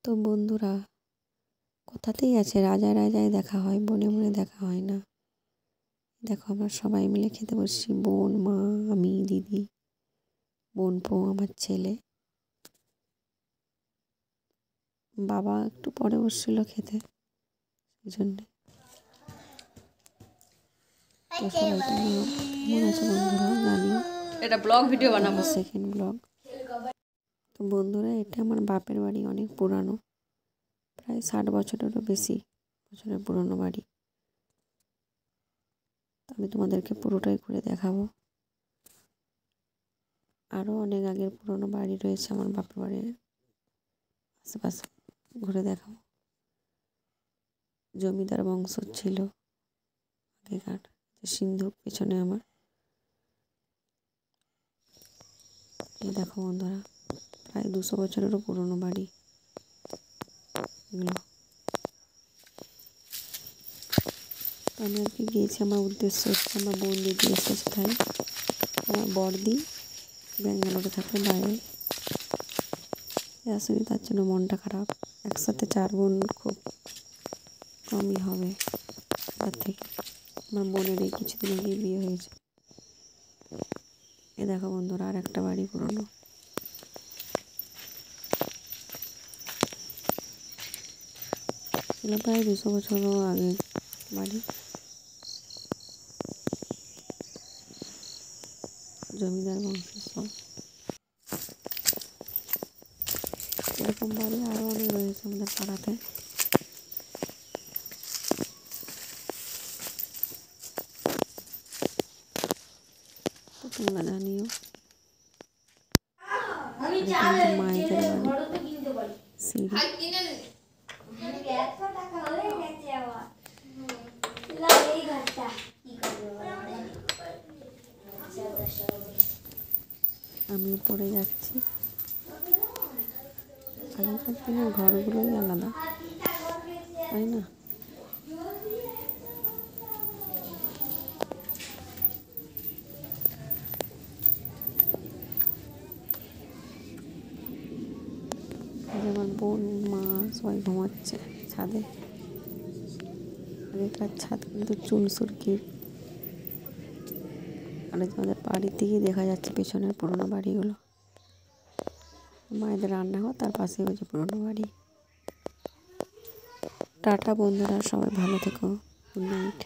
তো বন্ধুরা, কথাতেই আছে রাজায় রাজায় দেখা হয়, বনে বনে দেখা হয় না। দেখো আমরা সবাই মিলে খেতে বসছি, বোন, মা, আমি, দিদি, বোনপো, আমার ছেলে। বাবা একটু পরে বসছিল খেতে, সেই জন্যে। তো সবাই কেমন আছে বন্ধুরা জানিও। এটা ব্লগ ভিডিও বানাবো, সেকেন্ড ব্লগ। তো বন্ধুরা, এটা আমার বাপের বাড়ি, অনেক পুরানো, প্রায় 60 বছরেরও বেশি বছরের পুরনো বাড়ি। আমি তোমাদেরকে পুরোটাই ঘুরে দেখাবো। আরও অনেক আগের পুরনো বাড়ি রয়েছে আমার বাপের বাড়ির আশেপাশে, ঘুরে দেখাবো। জমিদার বংশ ছিল আগেকার। সিন্ধুক পেছনে আমার। এই দেখো বন্ধুরা, প্রায় 200 বছরেরও পুরনো বাড়ি এগুলো। আমি আজকে গিয়েছি, আমার উদ্দেশ্য হচ্ছে আমার বোন দিদি এসেছে, তাই আমার বড়দি ব্যাঙ্গালোরে থাকে বাইরে, আসেনি, তার জন্য মনটা খারাপ। একসাথে 4 বোন খুব কমই হবে তার থেকে। আমার বোনের এই কিছুদিন আগে বিয়ে হয়েছে। এ দেখো বন্ধুরা, আর একটা বাড়ি পুরনো। এগুলো প্রায় 200 বছরও আগে বাড়ি। জমিদার বংশের সব। এরকম বাড়ি আরও অনেক রয়েছে আমাদের পাড়াতে। তো তোমরা জানিও। মায়েদের বাড়ি, সিঁড়ি। আমি উপরে যাচ্ছি। আগেকার দিনের ঘরগুলোই আলাদা, তাই না? আমার বোন, মা সবাই ঘুমাচ্ছে ছাদে। আগেকার ছাদ কিন্তু চুনসুরকির। আর আমাদের বাড়ির দিকেই দেখা যাচ্ছে পেছনের পুরোনো বাড়িগুলো। মায়েদের রান্নাঘর, তার পাশে হচ্ছে পুরোনো বাড়ি। টাটা বন্ধুরা, সবাই ভালো থেকো। Good night.